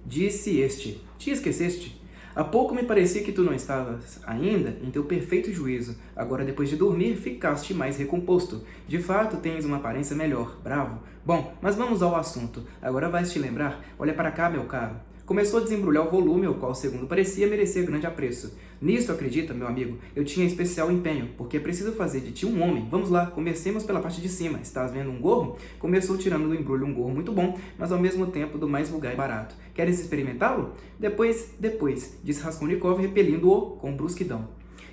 Disse este. Te esqueceste? Há pouco me parecia que tu não estavas ainda em teu perfeito juízo. Agora, depois de dormir, ficaste mais recomposto. De fato, tens uma aparência melhor. Bravo. Bom, mas vamos ao assunto. Agora vais te lembrar? Olha para cá, meu caro. Começou a desembrulhar o volume, o qual, segundo parecia, merecia grande apreço. Nisto, acredita, meu amigo, eu tinha especial empenho, porque é preciso fazer de ti um homem. Vamos lá, comecemos pela parte de cima. Estás vendo um gorro? Começou tirando do embrulho um gorro muito bom, mas ao mesmo tempo do mais vulgar e barato. Queres experimentá-lo? Depois, disse Raskolnikov, repelindo-o com brusquidão.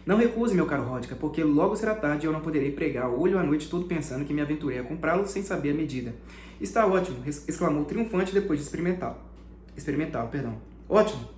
Não recuse, meu caro Rodka, porque logo será tarde e eu não poderei pregar o olho a noite todo pensando que me aventurei a comprá-lo sem saber a medida. Está ótimo, exclamou triunfante depois de experimentá-lo. Ótimo!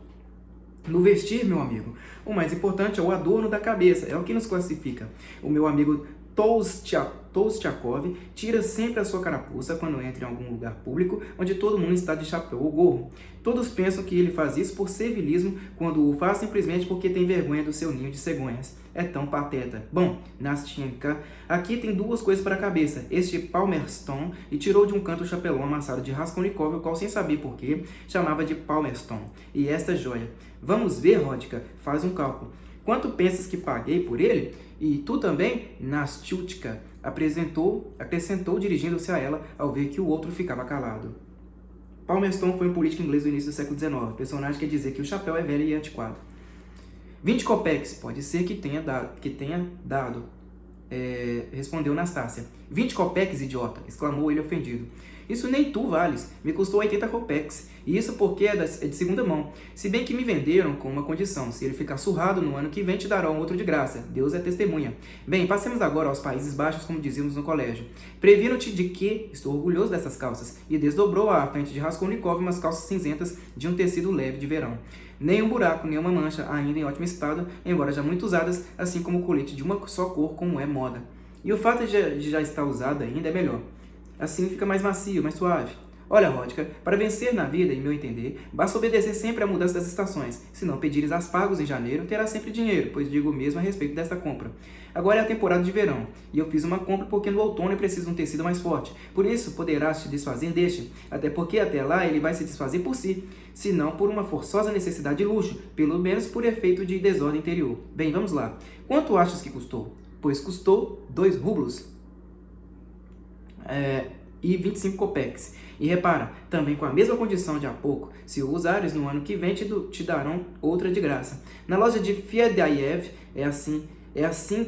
No vestir, meu amigo, o mais importante é o adorno da cabeça, é o que nos classifica. O meu amigo Tolstiakov tira sempre a sua carapuça quando entra em algum lugar público onde todo mundo está de chapéu ou gorro. Todos pensam que ele faz isso por servilismo, quando o faz simplesmente porque tem vergonha do seu ninho de cegonhas. É tão pateta. Bom, Nastenka, aqui tem duas coisas para a cabeça. Este Palmerston, e tirou de um canto o chapelão amassado de Raskolnikov, o qual, sem saber porquê, chamava de Palmerston. E esta joia. Vamos ver, Rodka, faz um cálculo. Quanto pensas que paguei por ele? E tu também, Nastyutka, acrescentou dirigindo-se a ela ao ver que o outro ficava calado. Palmerston foi um político inglês do início do século XIX. Personagem quer dizer que o chapéu é velho e antiquado. 20 copeques, pode ser que tenha dado, respondeu Nastácia. 20 copeques, idiota, exclamou ele ofendido. Isso nem tu vales, me custou 80 copeques, e isso porque é de segunda mão. Se bem que me venderam com uma condição, se ele ficar surrado no ano que vem te darão outro de graça, Deus é testemunha. Bem, passemos agora aos Países Baixos, como dizíamos no colégio. Previno-te de que estou orgulhoso dessas calças, e desdobrou à frente de Raskolnikov umas calças cinzentas de um tecido leve de verão. Nem um buraco, nem uma mancha, ainda em ótimo estado, embora já muito usadas, assim como o colete de uma só cor, como é moda. E o fato de já estar usado ainda é melhor. Assim fica mais macio, mais suave. Olha, Rodka, para vencer na vida, em meu entender, basta obedecer sempre à mudança das estações. Se não pedires aspargos em janeiro, terás sempre dinheiro, pois digo mesmo a respeito desta compra. Agora é a temporada de verão, e eu fiz uma compra porque no outono eu preciso de um tecido mais forte. Por isso, poderás te desfazer deste, até porque até lá ele vai se desfazer por si, se não por uma forçosa necessidade de luxo, pelo menos por efeito de desordem interior. Bem, vamos lá. Quanto achas que custou? Pois custou 2 rublos. E 25 copeques. E repara, também com a mesma condição de há pouco, se o usares no ano que vem te darão outra de graça. Na loja de Fiedaiev é assim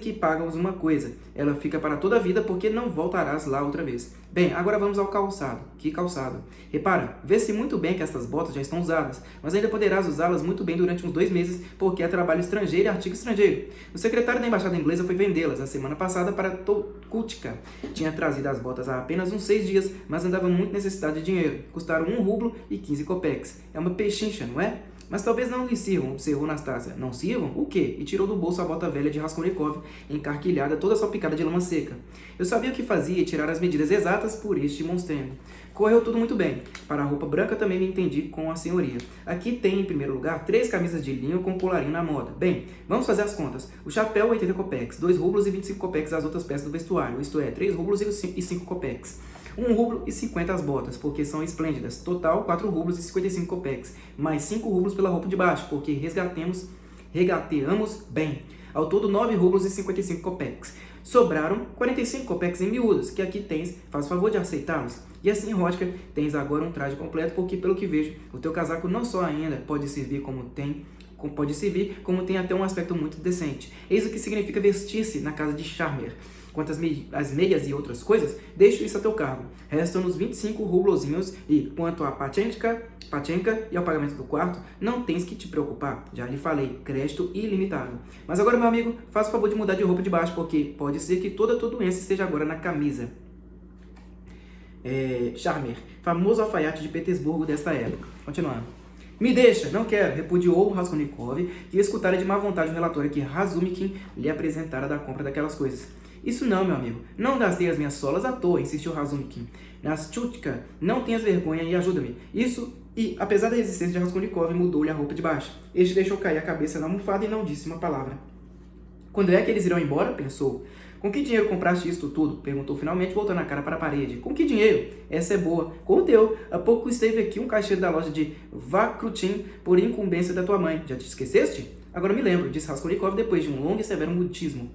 que pagamos uma coisa. Ela fica para toda a vida porque não voltarás lá outra vez. Bem, agora vamos ao calçado. Que calçado? Repara, vê-se muito bem que estas botas já estão usadas, mas ainda poderás usá-las muito bem durante uns 2 meses, porque é trabalho estrangeiro e artigo estrangeiro. O secretário da embaixada inglesa foi vendê-las a semana passada para Tokutka. Tinha trazido as botas há apenas uns 6 dias, mas andava muito necessidade de dinheiro. Custaram 1 rublo e 15 copeques. É uma pechincha, não é? Mas talvez não lhe sirvam, observou Nastácia. Não sirvam? O quê? E tirou do bolso a bota velha de Raskolnikov, encarquilhada, toda salpicada de lama seca. Eu sabia o que fazia e tirar as medidas exatas por este monstrengo. Correu tudo muito bem. Para a roupa branca também me entendi com a senhoria. Aqui tem, em primeiro lugar, 3 camisas de linho com colarinho na moda. Bem, vamos fazer as contas. O chapéu, 80 copeques, 2 rublos e 25 copeques as outras peças do vestuário, isto é, 3 rublos e 5 copeques. 1 rublo e 50 as botas, porque são esplêndidas. Total, 4 rublos e 55 copeques. Mais 5 rublos pela roupa de baixo, porque regateamos bem. Ao todo, 9 rublos e 55 copeques. Sobraram 45 copeques em miúdos, que aqui tens. Faz favor de aceitá-los. E assim, Rodka, tens agora um traje completo, porque, pelo que vejo, o teu casaco não só ainda pode servir como tem até um aspecto muito decente. Eis o que significa vestir-se na casa de Charmer. Quanto às meias e outras coisas, deixo isso a teu cargo. Restam-nos 25 rublozinhos e, quanto a Pachenka e ao pagamento do quarto, não tens que te preocupar. Já lhe falei, crédito ilimitado. Mas agora, meu amigo, faça o favor de mudar de roupa de baixo, porque pode ser que toda a tua doença esteja agora na camisa. Charmer, famoso alfaiate de Petersburgo desta época. Continuando. Me deixa, não quero, repudiou Raskolnikov, que escutara de má vontade o relatório que Razumikin lhe apresentara da compra daquelas coisas. Isso não, meu amigo. Não gastei as minhas solas à toa, insistiu Razumikin. Nastyutka, não tenhas vergonha e ajuda-me. E, apesar da resistência de Raskolnikov, mudou-lhe a roupa de baixo. Este deixou cair a cabeça na almofada e não disse uma palavra. Quando é que eles irão embora? Pensou. Com que dinheiro compraste isto tudo? Perguntou finalmente, voltando a cara para a parede. Com que dinheiro? Essa é boa. Com o teu. Há pouco esteve aqui um caixeiro da loja de Vakrutin por incumbência da tua mãe. Já te esqueceste? Agora me lembro, disse Raskolnikov depois de um longo e severo mutismo.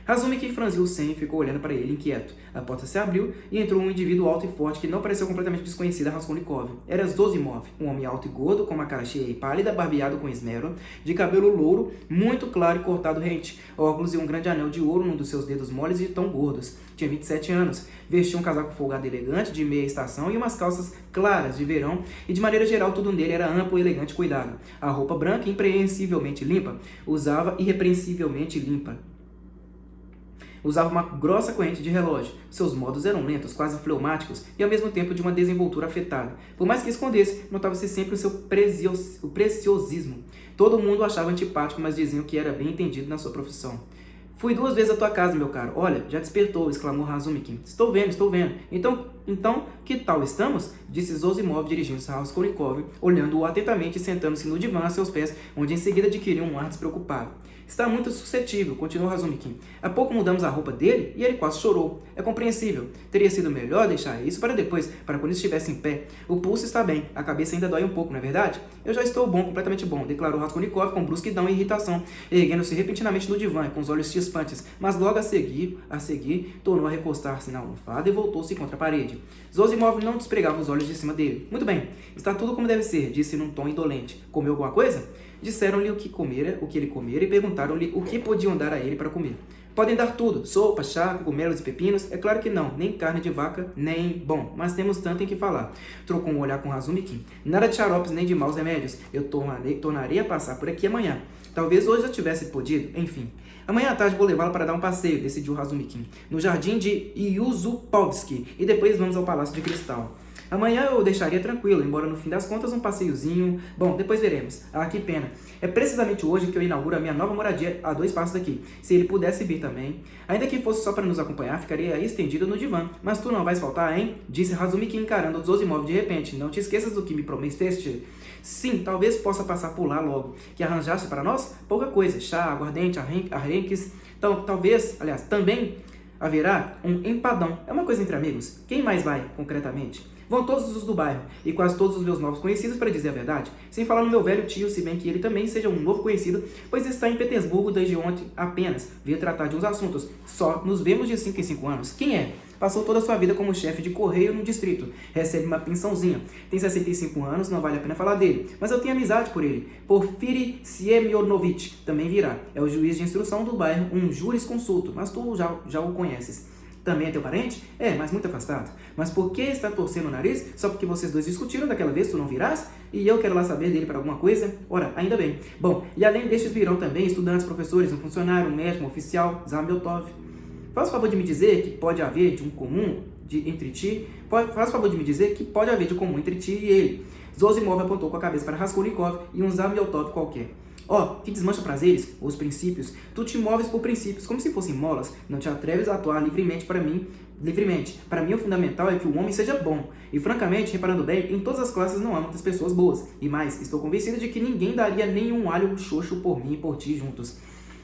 Razumikin franziu o senho e ficou olhando para ele, inquieto. A porta se abriu e entrou um indivíduo alto e forte que não pareceu completamente desconhecido a Raskolnikov. Era Zosimov, um homem alto e gordo, com uma cara cheia e pálida, barbeado com esmero, de cabelo louro, muito claro e cortado rente, óculos e um grande anel de ouro num dos seus dedos moles e tão gordos. Tinha 27 anos, vestia um casaco folgado e elegante, de meia estação e umas calças claras de verão, e de maneira geral tudo nele era amplo, elegante e cuidado. A roupa branca, irrepreensivelmente limpa, usava uma grossa corrente de relógio. Seus modos eram lentos, quase fleumáticos, e ao mesmo tempo de uma desenvoltura afetada. Por mais que escondesse, notava-se sempre o seu preciosismo. Todo mundo o achava antipático, mas diziam que era bem entendido na sua profissão. Fui 2 vezes à tua casa, meu caro. Olha, já despertou, exclamou Razumikin. Estou vendo. Então, que tal estamos? Disse Zosimov, dirigindo-se a Raskolnikov, olhando-o atentamente e sentando-se no divã a seus pés, onde em seguida adquiriu um ar despreocupado. Está muito suscetível, continuou Razumikin. Há pouco mudamos a roupa dele e ele quase chorou. É compreensível. Teria sido melhor deixar isso para depois, para quando estivesse em pé. O pulso está bem, a cabeça ainda dói um pouco, não é verdade? Eu já estou bom, completamente bom, declarou Raskolnikov com brusquidão e irritação, erguendo-se repentinamente no divã, com os olhos chispantes, mas logo a seguir, tornou a recostar-se na almofada e voltou-se contra a parede. Zosimov não despregava os olhos de cima dele. Muito bem, está tudo como deve ser, disse num tom indolente. Comeu alguma coisa? Disseram-lhe o que ele comera e perguntaram-lhe o que podiam dar a ele para comer. Podem dar tudo, sopa, chá, cogumelos e pepinos? É claro que não, nem carne de vaca, nem... Bom, mas temos tanto em que falar. Trocou um olhar com Razumikin. Nada de xaropes nem de maus remédios. Eu tornarei a passar por aqui amanhã. Talvez hoje já tivesse podido, enfim. Amanhã à tarde vou levá-lo para dar um passeio, decidiu Razumikin, no jardim de Yuzupolsky, e depois vamos ao Palácio de Cristal. Amanhã eu o deixaria tranquilo, embora no fim das contas um passeiozinho... Bom, depois veremos. Ah, que pena. É precisamente hoje que eu inauguro a minha nova moradia a 2 passos daqui. Se ele pudesse vir também. Ainda que fosse só para nos acompanhar, ficaria estendido no divã. Mas tu não vais faltar, hein? Disse Razumikin encarando Zosimov de repente. Não te esqueças do que me prometeste. Sim, talvez possa passar por lá logo. Que arranjaste para nós? Pouca coisa. Chá, aguardente, arrenques... Então, também haverá um empadão. É uma coisa entre amigos. Quem mais vai, concretamente? Vão todos os do bairro, e quase todos os meus novos conhecidos, para dizer a verdade, sem falar no meu velho tio, se bem que ele também seja um novo conhecido, pois está em Petersburgo desde ontem apenas, veio tratar de uns assuntos, só nos vemos de 5 em 5 anos. Quem é? Passou toda a sua vida como chefe de correio no distrito, recebe uma pensãozinha, tem 65 anos, não vale a pena falar dele, mas eu tenho amizade por ele. Porfiri Semyonovich também virá, é o juiz de instrução do bairro, um jurisconsulto, mas tu já o conheces. Também é teu parente? É, mas muito afastado. Mas por que está torcendo o nariz? Só porque vocês dois discutiram daquela vez, tu não virás? E eu quero lá saber dele para alguma coisa? Ora, ainda bem. Bom, e além destes virão também estudantes, professores, um funcionário, um médico, um oficial, Zamyotov. Faz o favor de me dizer que pode haver de comum entre ti e ele. Zosimov apontou com a cabeça para Raskolnikov e um Zamyotov qualquer. Que desmancha prazeres, os princípios. Tu te moves por princípios, como se fossem molas. Não te atreves a atuar livremente para mim. Para mim, o fundamental é que o homem seja bom. E, francamente, reparando bem, em todas as classes não há muitas pessoas boas. E mais, estou convencido de que ninguém daria nenhum alho xoxo por mim e por ti juntos.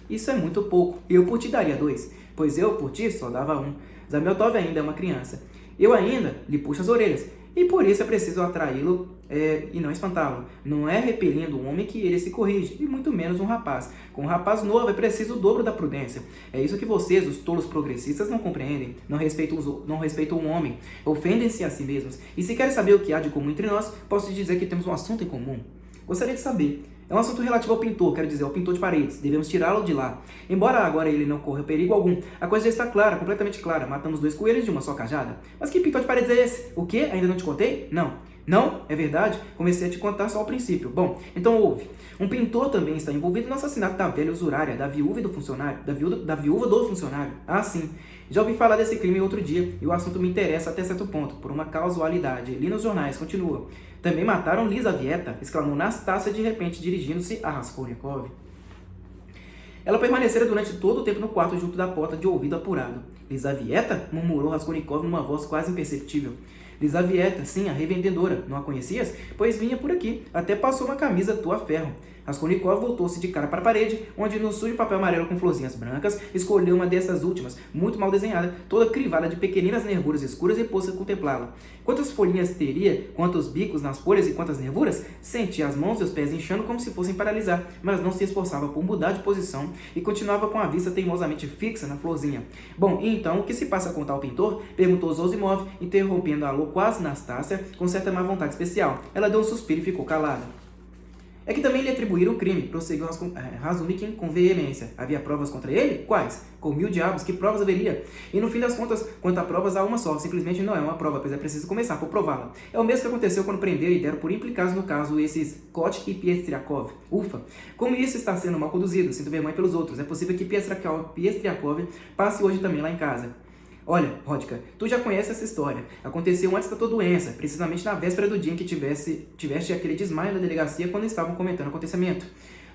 Isso é muito pouco. Eu por ti daria 2. Pois eu, por ti, só dava 1. Zamyotov ainda é uma criança. Eu ainda lhe puxo as orelhas. E por isso é preciso atraí-lo e não espantá-lo. Não é repelindo um homem que ele se corrige, e muito menos um rapaz. Com um rapaz novo é preciso o dobro da prudência. É isso que vocês, os tolos progressistas, não compreendem. Não respeitam um homem. Ofendem-se a si mesmos. E se querem saber o que há de comum entre nós, posso te dizer que temos um assunto em comum. Gostaria de saber. É um assunto relativo ao pintor, quero dizer, ao pintor de paredes. Devemos tirá-lo de lá. Embora agora ele não corra perigo algum, a coisa já está clara, completamente clara. Matamos 2 coelhos de uma só cajada. Mas que pintor de paredes é esse? O quê? Ainda não te contei? Não. Não? É verdade? Comecei a te contar só ao princípio. Bom, então ouve. Um pintor também está envolvido no assassinato da velha usurária, da viúva do funcionário. Ah, sim. Já ouvi falar desse crime outro dia, e o assunto me interessa até certo ponto, por uma casualidade. Li nos jornais, continua. Também mataram Lisavieta, exclamou Nastassia de repente, dirigindo-se a Raskolnikov. Ela permanecera durante todo o tempo no quarto junto da porta de ouvido apurado. Lisavieta? Murmurou Raskolnikov numa voz quase imperceptível. Lisavieta, sim, a revendedora. Não a conhecias? Pois vinha por aqui. Até passou uma camisa tua a ferro. Raskolnikov voltou-se de cara para a parede, onde no sujo papel amarelo com florzinhas brancas, escolheu uma dessas últimas, muito mal desenhada, toda crivada de pequeninas nervuras escuras e pôs-se a contemplá-la. Quantas folhinhas teria, quantos bicos nas folhas e quantas nervuras? Sentia as mãos e os pés inchando como se fossem paralisar, mas não se esforçava por mudar de posição e continuava com a vista teimosamente fixa na florzinha. Bom, e então, o que se passa com tal pintor? Perguntou Zosimov, interrompendo a loquaz Nastácia com certa má vontade especial. Ela deu um suspiro e ficou calada. É que também lhe atribuíram o crime, prosseguiu Razumikin com veemência. Havia provas contra ele? Quais? Com 1000 diabos, que provas haveria? E no fim das contas, quanto a provas, há uma só. Simplesmente não é uma prova, pois é preciso começar por prová-la. É o mesmo que aconteceu quando prenderam e deram por implicados no caso esses Kot e Piestriakov. Ufa! Como isso está sendo mal conduzido, sinto vergonha pelos outros. É possível que Piestriakov passe hoje também lá em casa. Olha, Rodka, tu já conhece essa história. Aconteceu antes da tua doença, precisamente na véspera do dia em que tiveste aquele desmaio na delegacia quando estavam comentando o acontecimento.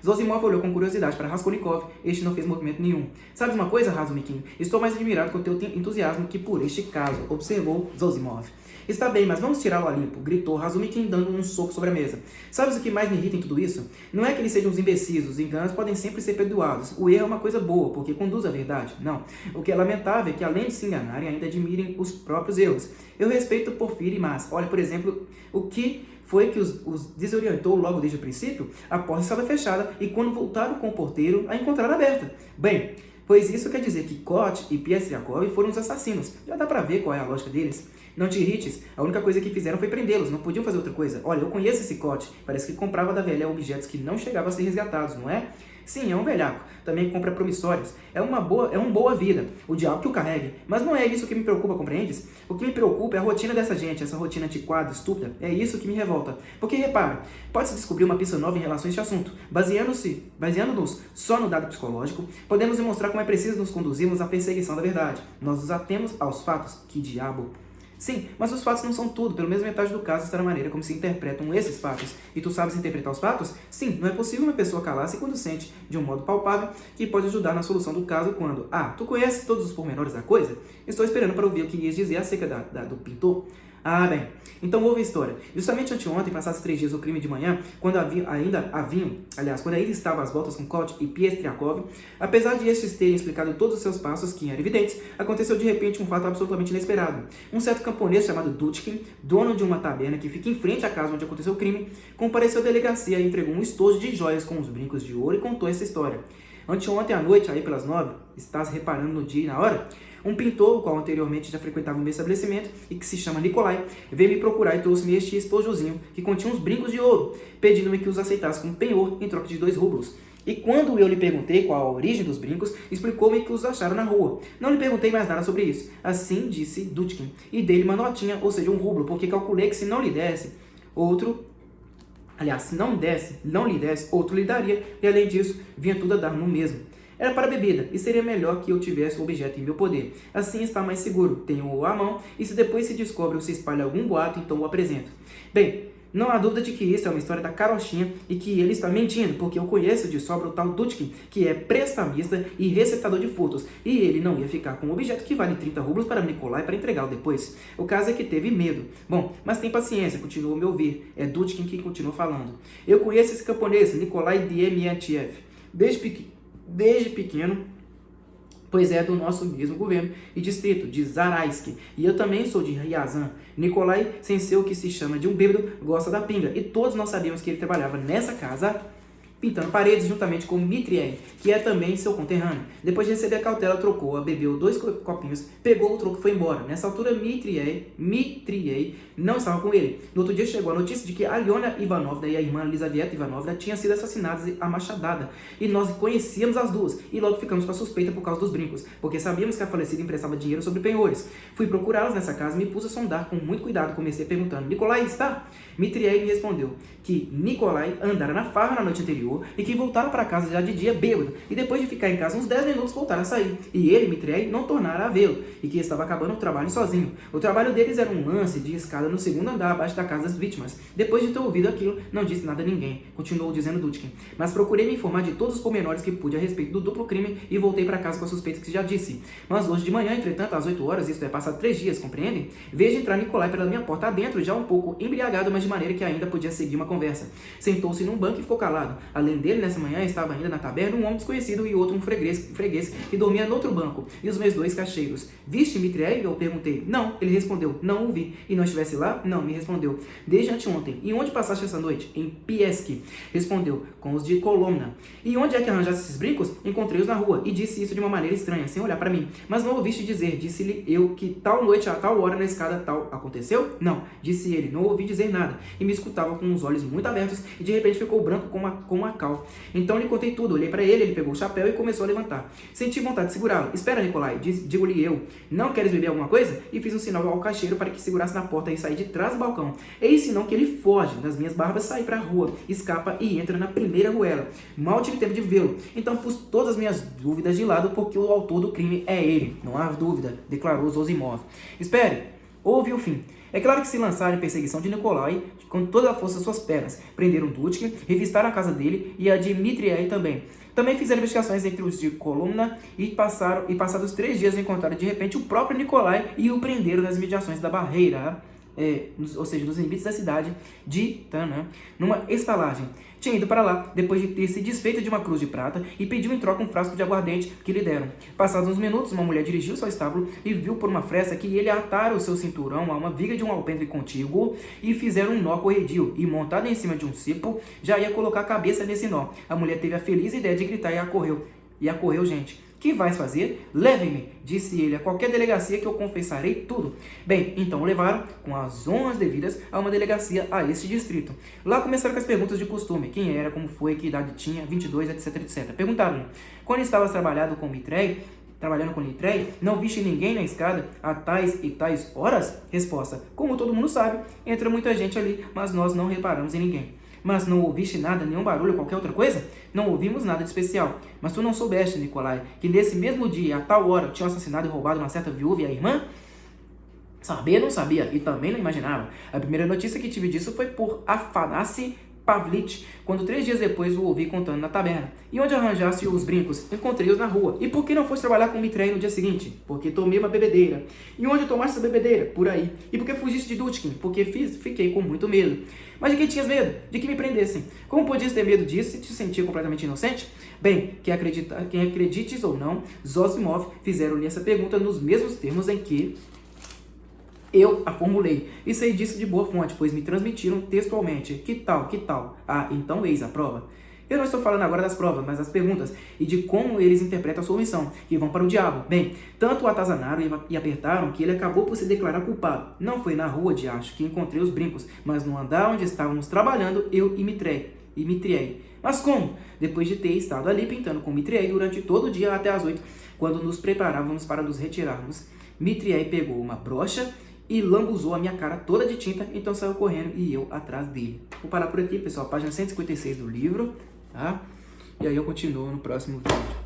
Zosimov olhou com curiosidade para Raskolnikov. Este não fez movimento nenhum. Sabes uma coisa, Razumikin? Estou mais admirado com o teu entusiasmo que por este caso, observou Zosimov. Está bem, mas vamos tirá-lo a limpo, gritou Razumikin dando um soco sobre a mesa. Sabes o que mais me irrita em tudo isso? Não é que eles sejam uns imbecis, os enganos podem sempre ser perdoados. O erro é uma coisa boa, porque conduz à verdade. Não. O que é lamentável é que, além de se enganarem, ainda admirem os próprios erros. Eu respeito Porfírio, mas, olha, por exemplo, o que foi que os desorientou logo desde o princípio? A porta estava fechada e quando voltaram com o porteiro, a encontraram aberta. Bem, pois isso quer dizer que Kot e Piestriakov foram os assassinos. Já dá pra ver qual é a lógica deles. Não te irrites, a única coisa que fizeram foi prendê-los, não podiam fazer outra coisa. Olha, eu conheço esse Kot, parece que comprava da velha objetos que não chegavam a ser resgatados, não é? Sim, é um velhaco, também compra promissórios. É uma boa vida, o diabo que o carregue. Mas não é isso que me preocupa, compreendes? O que me preocupa é a rotina dessa gente, essa rotina antiquada, estúpida. É isso que me revolta. Porque, repara, pode-se descobrir uma pista nova em relação a este assunto. Baseando-nos só no dado psicológico, podemos demonstrar como é preciso nos conduzirmos à perseguição da verdade. Nós nos atemos aos fatos. Que diabo! Sim, mas os fatos não são tudo. Pelo menos metade do caso está na maneira como se interpretam esses fatos. E tu sabes interpretar os fatos? Sim, não é possível uma pessoa calar-se quando sente, de um modo palpável, que pode ajudar na solução do caso quando... Ah, tu conhece todos os pormenores da coisa? Estou esperando para ouvir o que ias dizer acerca do pintor. Ah, bem. Então ouve a história. Justamente anteontem, passados 3 dias do crime de manhã, quando ainda estavam às voltas com Kot e Piestriakov, apesar de estes terem explicado todos os seus passos, que eram evidentes, aconteceu de repente um fato absolutamente inesperado. Um certo camponês chamado Dutkin, dono de uma taberna que fica em frente à casa onde aconteceu o crime, compareceu à delegacia e entregou um estojo de joias com os brincos de ouro e contou essa história. Anteontem à noite, aí pelas 9, estás reparando no dia e na hora? Um pintor, o qual anteriormente já frequentava o meu estabelecimento e que se chama Nikolai, veio me procurar e trouxe-me este estojozinho que continha uns brincos de ouro, pedindo-me que os aceitasse como penhor em troca de 2 rublos. E quando eu lhe perguntei qual a origem dos brincos, explicou-me que os acharam na rua. Não lhe perguntei mais nada sobre isso. Assim disse Dutkin, e dei-lhe uma notinha, ou seja, um rublo, porque calculei que se não lhe desse, se não lhe desse, outro lhe daria, e além disso, vinha tudo a dar no mesmo. Era para bebida, e seria melhor que eu tivesse o objeto em meu poder. Assim está mais seguro, tenho-o à mão, e se depois se descobre ou se espalha algum boato, então o apresento. Bem, não há dúvida de que isso é uma história da carochinha e que ele está mentindo, porque eu conheço de sobra o tal Dutkin, que é prestamista e receptador de furtos, e ele não ia ficar com um objeto que vale 30 rublos para Nikolai para entregá-lo depois. O caso é que teve medo. Bom, mas tem paciência, continuou a me ouvir. É Dutkin que continua falando. Eu conheço esse camponês, Nikolai Dmitriev, desde pequeno, pois é do nosso mesmo governo e distrito, de Zaraisk. E eu também sou de Ryazan. Nikolai, sem ser o que se chama de um bêbado, gosta da pinga. E todos nós sabíamos que ele trabalhava nessa casa pintando paredes juntamente com Mitriei, que é também seu conterrâneo. Depois de receber a cautela, trocou-a, bebeu 2 copinhos, pegou o troco e foi embora. Nessa altura, Mitriei não estava com ele. No outro dia chegou a notícia de que Aliona Ivanovna e a irmã Lisavieta Ivanovna tinham sido assassinadas a machadada. E nós conhecíamos as duas, e logo ficamos com a suspeita por causa dos brincos, porque sabíamos que a falecida emprestava dinheiro sobre penhores. Fui procurá-las nessa casa e me pus a sondar com muito cuidado. Comecei perguntando: Nikolai está? Mitriei me respondeu que Nikolai andara na farra na noite anterior chegou e que voltaram para casa já de dia bêbado, e depois de ficar em casa uns 10 minutos voltaram a sair, e ele e Mitriei não tornaram a vê-lo, e que estava acabando o trabalho sozinho. O trabalho deles era um lance de escada no segundo andar abaixo da casa das vítimas. Depois de ter ouvido aquilo, não disse nada a ninguém, continuou dizendo Dutkin, mas procurei me informar de todos os pormenores que pude a respeito do duplo crime e voltei para casa com a suspeita que já disse. Mas hoje de manhã, entretanto, às 8 horas, isto é, passado 3 dias, compreendem? Vejo entrar Nikolai pela minha porta adentro, já um pouco embriagado, mas de maneira que ainda podia seguir uma conversa. Sentou-se num banco e ficou calado. Além dele, nessa manhã, estava ainda na taberna um homem desconhecido e outro um freguês que dormia no outro banco, e os meus 2 caixeiros. Viste Mitriei? Eu perguntei. Não, ele respondeu. Não o vi. E não estivesse lá? Não, me respondeu. Desde anteontem. E onde passaste essa noite? Em Pieski. Respondeu. Com os de Kolomna. E onde é que arranjaste esses brincos? Encontrei-os na rua. E disse isso de uma maneira estranha, sem olhar para mim. Mas não ouviste dizer, disse-lhe eu, que tal noite, a tal hora, na escada tal aconteceu? Não, disse ele, não ouvi dizer nada. E me escutava com os olhos muito abertos e de repente ficou branco como uma cal. Então lhe contei tudo, olhei para ele pegou o chapéu e começou a levantar. Senti vontade de segurá-lo. Espera, Nikolai, digo-lhe eu. Não queres beber alguma coisa? E fiz um sinal ao caixeiro para que segurasse na porta e saí de trás do balcão. Eis senão que ele foge das minhas barbas, sai para a rua, escapa e entra na primeira ruela. Mal tive tempo de vê-lo. Então pus todas as minhas dúvidas de lado, porque o autor do crime é ele. Não há dúvida, declarou Zosimov. Espere, ouve o fim. É claro que se lançaram em perseguição de Nikolai com toda a força de suas pernas. Prenderam Dutkin, revistaram a casa dele e a de Mitriei também. Também fizeram investigações entre os de Kolomna e passados 3 dias encontraram de repente o próprio Nikolai e o prenderam nas imediações da barreira, ou seja, nos limites da cidade de Tana, numa estalagem. Tinha ido para lá, depois de ter se desfeito de uma cruz de prata, e pediu em troca um frasco de aguardente que lhe deram. Passados uns minutos, uma mulher dirigiu-se ao estábulo e viu por uma fresta que ele atara o seu cinturão a uma viga de um alpendre contíguo e fizeram um nó corredio, e montado em cima de um cepo, já ia colocar a cabeça nesse nó. A mulher teve a feliz ideia de gritar e acorreu. E acorreu, gente. Que vais fazer? Levem-me, disse ele, a qualquer delegacia que eu confessarei tudo. Bem, então o levaram, com as honras devidas, a uma delegacia a esse distrito. Lá começaram com as perguntas de costume. Quem era, como foi, que idade tinha, 22, etc, etc. Perguntaram-lhe, quando estavas trabalhando com Mitriei, não viste ninguém na escada a tais e tais horas? Resposta, como todo mundo sabe, entra muita gente ali, mas nós não reparamos em ninguém. Mas não ouviste nada, nenhum barulho, qualquer outra coisa? Não ouvimos nada de especial. Mas tu não soubeste, Nikolai, que nesse mesmo dia, a tal hora, tinham assassinado e roubado uma certa viúva e a irmã? Sabia, não sabia, e também não imaginava. A primeira notícia que tive disso foi por Afanassi Pavlich, quando 3 dias depois o ouvi contando na taberna. E onde arranjaste os brincos? Encontrei-os na rua. E por que não foste trabalhar com Mitriei no dia seguinte? Porque tomei uma bebedeira. E onde tomaste essa bebedeira? Por aí. E por que fugiste de Dutkin? Porque fiquei com muito medo. Mas de quem tinhas medo? De que me prendessem. Como podias ter medo disso se te sentia completamente inocente? Bem, quem acredites ou não, Zosimov fizeram-lhe essa pergunta nos mesmos termos em que eu a formulei, e sei disso de boa fonte, pois me transmitiram textualmente. Que tal, que tal? Ah, então eis a prova. Eu não estou falando agora das provas, mas das perguntas, e de como eles interpretam a sua missão, que vão para o diabo. Bem, tanto o atazanaram e apertaram que ele acabou por se declarar culpado. Não foi na rua de Acho que encontrei os brincos, mas no andar onde estávamos trabalhando, eu e Mitriei. Mas como? Depois de ter estado ali pintando com Mitriei durante todo o dia até as 8, quando nos preparávamos para nos retirarmos, Mitriei pegou uma brocha e lambuzou a minha cara toda de tinta, então saiu correndo e eu atrás dele. Vou parar por aqui, pessoal, página 156 do livro, tá? E aí eu continuo no próximo vídeo.